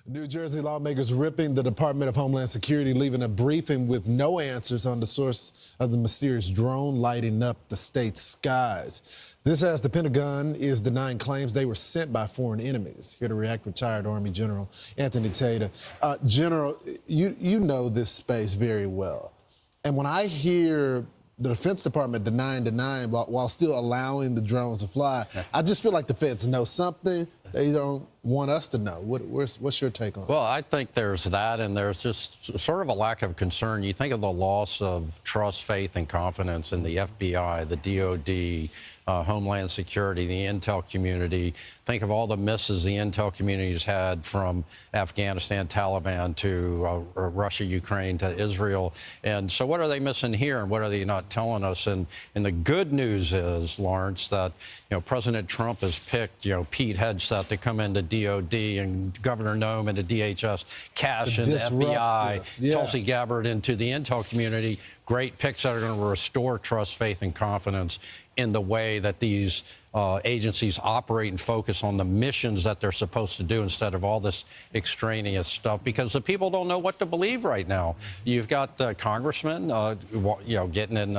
New Jersey lawmakers ripping the Department of Homeland Security, leaving a briefing with no answers on the source of the mysterious drone lighting up the state's skies. This as the Pentagon is denying claims they were sent by foreign enemies. Here to react, retired Army General Anthony Tata. General, you know this space very well. And when I hear the Defense Department denying while still allowing the drones to fly, I just feel like the feds know something they don't want us to know. What's your take on it? Well, I think there's that, and there's just sort of a lack of concern. You think of the loss of trust, faith, and confidence in the FBI, the DOD, Homeland Security, the intel community. Think of all the misses the intel community has had from Afghanistan, Taliban, to Russia, Ukraine, to Israel. And so what are they missing here, and what are they not telling us? And the good news is, Lawrence, that President Trump has picked Pete Hegseth to come into DOD, and Governor Noem into DHS, Cash into FBI, Tulsi Gabbard into the intel community. Great picks that are going to restore trust, faith, and confidence in the way that these agencies operate and focus on the missions that they're supposed to do instead of all this extraneous stuff, because the people don't know what to believe right now. You've got congressmen, getting in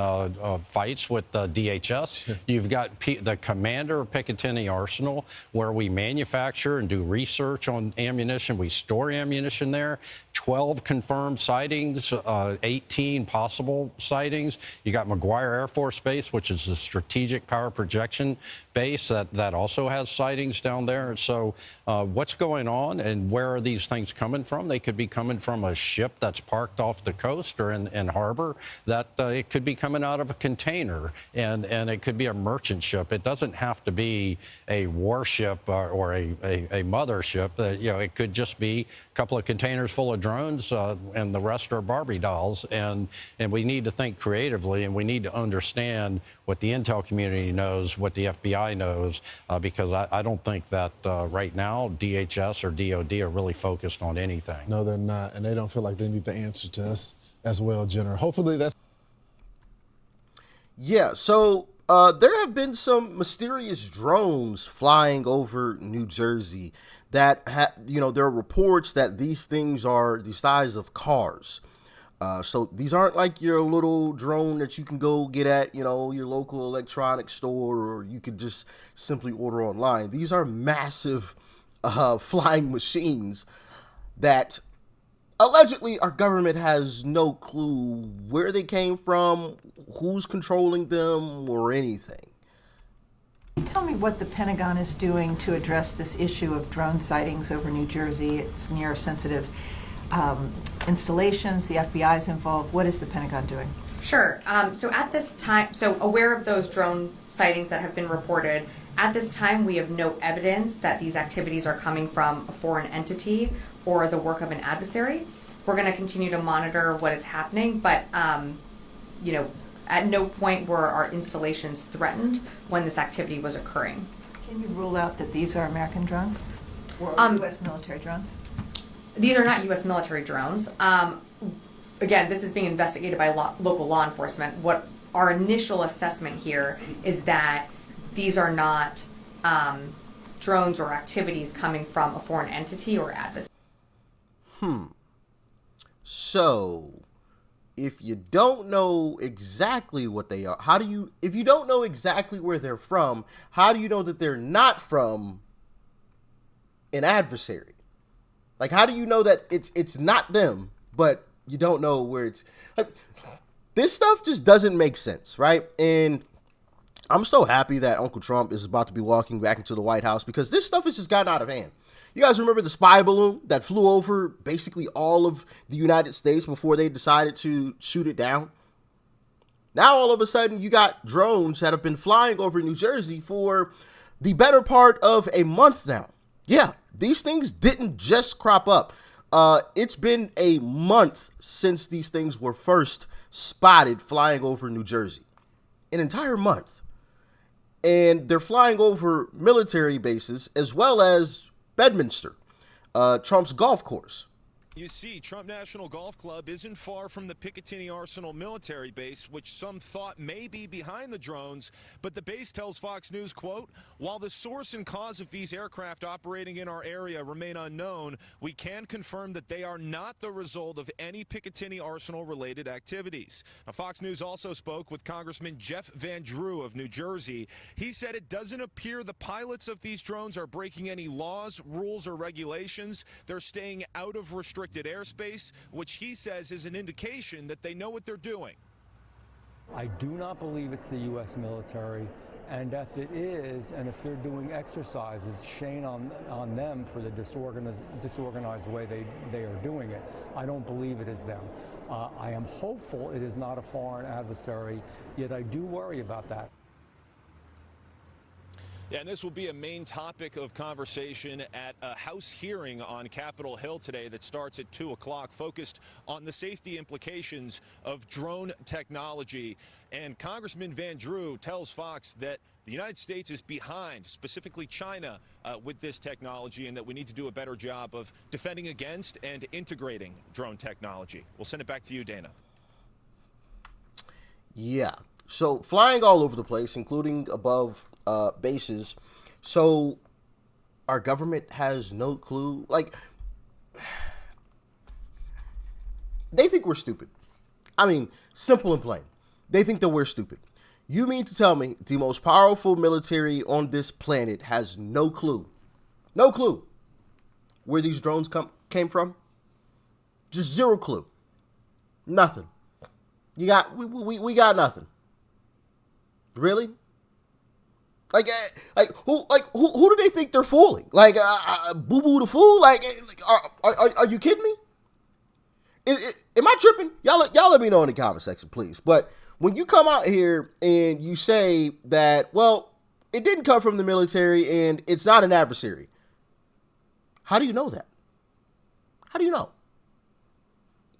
fights with DHS. You've got the commander of Picatinny Arsenal, where we manufacture and do research on ammunition. We store ammunition there. 12 confirmed sightings, 18 possible sightings. You got McGuire Air Force Base, which is a strategic power projection base that also has sightings down there. And so what's going on, and where are these things coming from? They could be coming from a ship that's parked off the coast or in harbor. That it could be coming out of a container, and it could be a merchant ship. It doesn't have to be a warship or a mothership. It could just be a couple of containers full of drones, and the rest are Barbie dolls. And we need to think creatively, and we need to understand what the intel community knows, what the FBI knows, because I don't think that right now DHS or DOD are really focused on anything. No, they're not, and they don't feel like they need the answer to us as well, General. Hopefully that's... Yeah, so there have been some mysterious drones flying over New Jersey that, there are reports that these things are the size of cars. So these aren't like your little drone that you can go get at, your local electronics store, or you could just simply order online. These are massive flying machines that allegedly our government has no clue where they came from, who's controlling them, or anything. Tell me what the Pentagon is doing to address this issue of drone sightings over New Jersey. It's near sensitive installations. The FBI is involved. What is the Pentagon doing? Sure. So at this time, aware of those drone sightings that have been reported, at this time we have no evidence that these activities are coming from a foreign entity or the work of an adversary. We're going to continue to monitor what is happening, but at no point were our installations threatened when this activity was occurring. Can you rule out that these are American drones or U.S. military drones? These are not U.S. military drones. Again, this is being investigated by local law enforcement. What our initial assessment here is that these are not drones or activities coming from a foreign entity or adversary. So, if you don't know exactly what they are, if you don't know exactly where they're from, how do you know that they're not from an adversary? Like, how do you know that it's not them, but you don't know where it's... Like, this stuff just doesn't make sense, right? And I'm so happy that Uncle Trump is about to be walking back into the White House, because this stuff has just gotten out of hand. You guys remember the spy balloon that flew over basically all of the United States before they decided to shoot it down? Now, all of a sudden, you got drones that have been flying over New Jersey for the better part of a month now. Yeah, these things didn't just crop up. It's been a month since these things were first spotted flying over New Jersey. An entire month. And they're flying over military bases as well as Bedminster, Trump's golf course. You see, Trump National Golf Club isn't far from the Picatinny Arsenal military base, which some thought may be behind the drones. But the base tells Fox News, quote, while the source and cause of these aircraft operating in our area remain unknown, we can confirm that they are not the result of any Picatinny Arsenal-related activities. Now, Fox News also spoke with Congressman Jeff Van Drew of New Jersey. He said it doesn't appear the pilots of these drones are breaking any laws, rules, or regulations. They're staying out of restricted airspace, which he says is an indication that they know what they're doing. I do not believe it's the U.S. military, and if it is, and if they're doing exercises, shame on them for the disorganized way they are doing it. I don't believe it is them. I am hopeful it is not a foreign adversary, yet I do worry about that. Yeah, and this will be a main topic of conversation at a House hearing on Capitol Hill today that starts at 2 o'clock, focused on the safety implications of drone technology. And Congressman Van Drew tells Fox that the United States is behind, specifically China, with this technology, and that we need to do a better job of defending against and integrating drone technology. We'll send it back to you, Dana. Yeah. So flying all over the place, including above bases. So our government has no clue. Like, they think we're stupid. I mean, simple and plain. They think that we're stupid. You mean to tell me the most powerful military on this planet has no clue where these drones came from? Just zero clue. Nothing. We got nothing. Really? Like who do they think they're fooling? Like Boo Boo the Fool? Like are you kidding me? Am I tripping? Y'all let me know in the comment section, please. But when you come out here and you say that, well, it didn't come from the military and it's not an adversary, how do you know that? How do you know?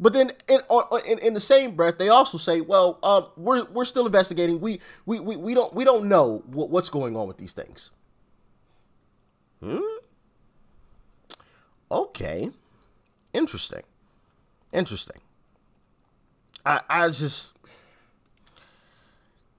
But then in the same breath, they also say, well, we're still investigating. We don't know what's going on with these things. Okay. Interesting. I just,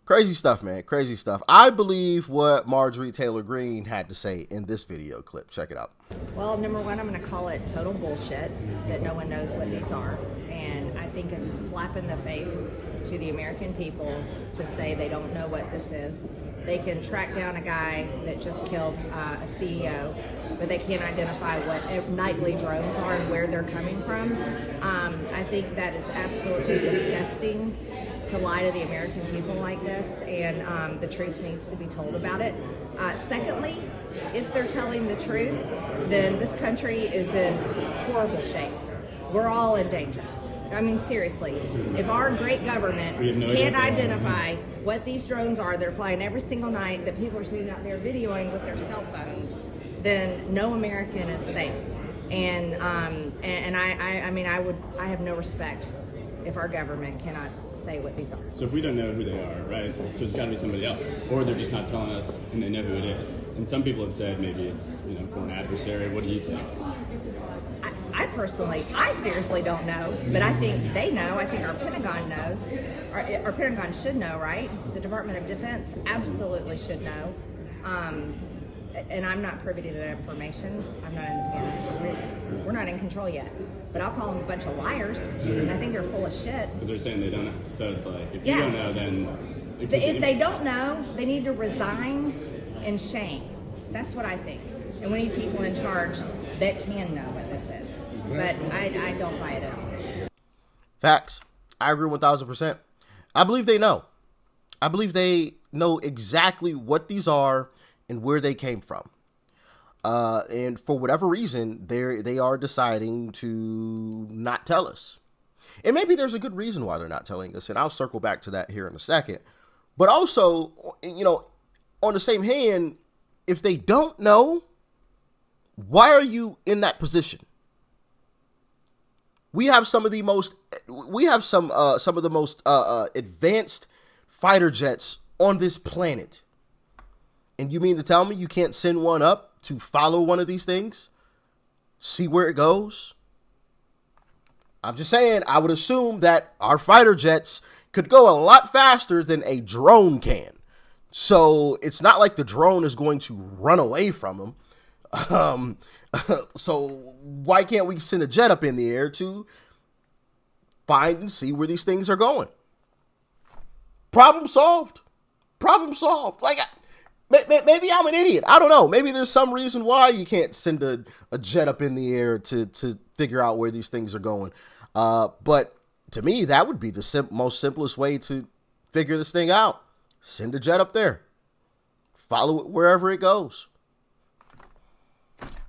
crazy stuff, man. Crazy stuff. I believe what Marjorie Taylor Greene had to say in this video clip. Check it out. Well, number one, I'm going to call it total bullshit that no one knows what these are. And I think it's a slap in the face to the American people to say they don't know what this is. They can track down a guy that just killed a CEO, but they can't identify what nightly drones are and where they're coming from. I think that is absolutely disgusting to lie to the American people like this, and the truth needs to be told about it. Secondly, if they're telling the truth, then this country is in horrible shape. We're all in danger. I mean, seriously, if our great government can't identify what these drones are, they're flying every single night, that people are sitting out there videoing with their cell phones, then no American is safe. And I mean, I have no respect if our government cannot say what these are. So if we don't know who they are, right, so it's got to be somebody else, or they're just not telling us and they know who it is. And some people have said maybe it's, for an adversary. What do you think? I seriously don't know, but I think they know. I think our Pentagon knows. Our Pentagon should know, right? The Department of Defense absolutely should know. And I'm not privy to that information. We're not in control yet. But I'll call them a bunch of liars, and I think they're full of shit. Because they're saying they don't know. So it's like, if you don't know, then... If they don't know, they need to resign in shame. That's what I think. And we need people in charge that can know what this is. But I don't buy it at all. Facts. I agree 1,000%. I believe they know. I believe they know exactly what these are and where they came from. And for whatever reason, they are deciding to not tell us. And maybe there's a good reason why they're not telling us, and I'll circle back to that here in a second. But also, on the same hand, if they don't know, why are you in that position? We have some of the most advanced fighter jets on this planet. And you mean to tell me you can't send one up to follow one of these things? See where it goes? I'm just saying, I would assume that our fighter jets could go a lot faster than a drone can. So it's not like the drone is going to run away from them. So why can't we send a jet up in the air to find and see where these things are going? Problem solved. Problem solved. Like, maybe I'm an idiot. I don't know. Maybe there's some reason why you can't send a jet up in the air to figure out where these things are going. But to me, that would be the most simplest way to figure this thing out. Send a jet up there. Follow it wherever it goes.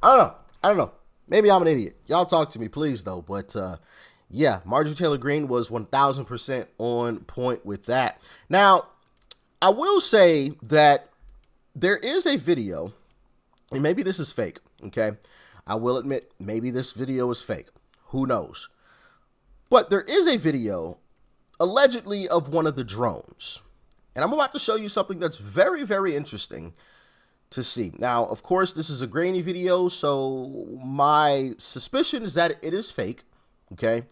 I don't know. Maybe I'm an idiot. Y'all talk to me, please, though. But yeah, Marjorie Taylor Greene was 1,000% on point with that. Now, I will say that there is a video, and maybe this is fake, okay? I will admit, maybe this video is fake. Who knows? But there is a video, allegedly, of one of the drones. And I'm about to show you something that's very, very interesting to see. Now, of course, this is a grainy video, so my suspicion is that it is fake, okay?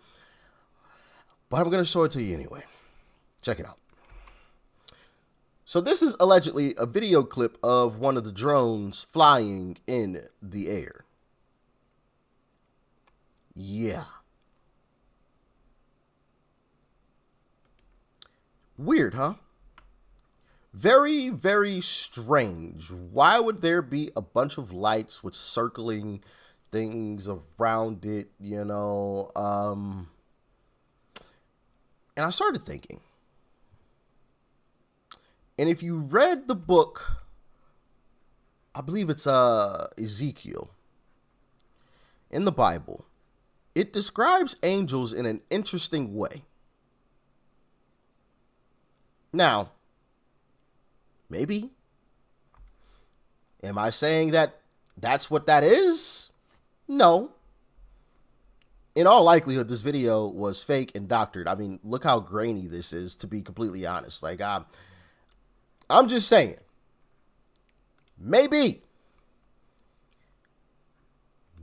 But I'm going to show it to you anyway. Check it out. So this is allegedly a video clip of one of the drones flying in the air. Yeah. Weird, huh? Very, very strange. Why would there be a bunch of lights with circling things around it, you know? And I started thinking. And if you read the book, I believe it's Ezekiel, in the Bible, it describes angels in an interesting way. Now, maybe. Am I saying that that's what that is? No. In all likelihood, this video was fake and doctored. I mean, look how grainy this is, to be completely honest. Like, I'm just saying. Maybe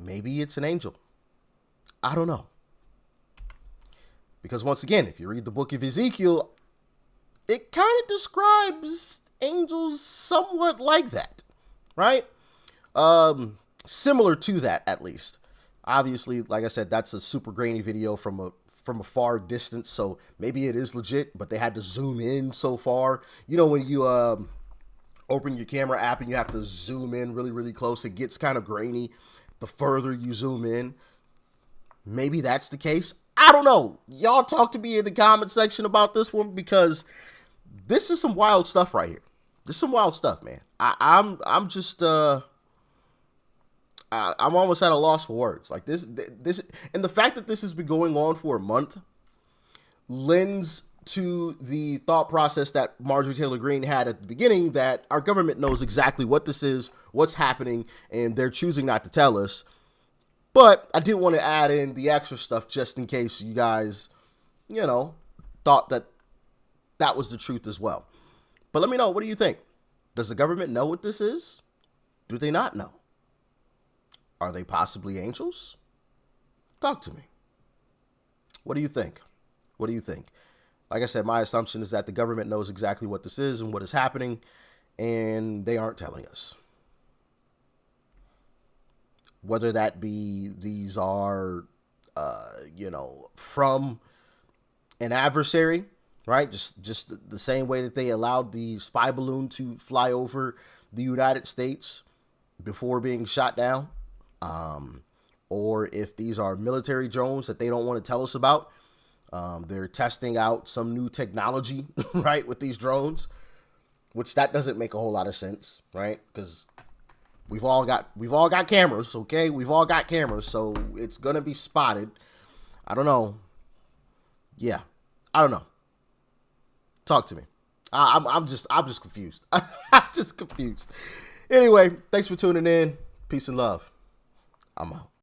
it's an angel. I don't know. Because once again, if you read the book of Ezekiel, it kind of describes angels somewhat like that, right? Similar to that, at least. Obviously, like I said, that's a super grainy video from a far distance, so maybe it is legit, but they had to zoom in so far. You know, when you open your camera app and you have to zoom in really, really close, it gets kind of grainy the further you zoom in. Maybe that's the case. I don't know. Y'all talk to me in the comment section about this one, because this is some wild stuff right here. This is some wild stuff, man. I'm just I'm almost at a loss for words. Like this, and the fact that this has been going on for a month lends to the thought process that Marjorie Taylor Greene had at the beginning, that our government knows exactly what this is, what's happening, and they're choosing not to tell us. But I did want to add in the extra stuff just in case you guys, you know, thought that that was the truth as well. But let me know, what do you think? Does the government know what this is? Do they not know? Are they possibly angels? Talk to me. What do you think? What do you think? Like I said, my assumption is that the government knows exactly what this is and what is happening, and they aren't telling us. Whether that be these are, you know, from an adversary, right? Just the same way that they allowed the spy balloon to fly over the United States before being shot down. Or if these are military drones that they don't want to tell us about. They're testing out some new technology, right, with these drones, which that doesn't make a whole lot of sense, right? Because we've all got cameras, okay? We've all got cameras, so it's gonna be spotted. I don't know. Yeah, I don't know. Talk to me. I'm just confused. I'm just confused. Anyway, thanks for tuning in. Peace and love. I'm out.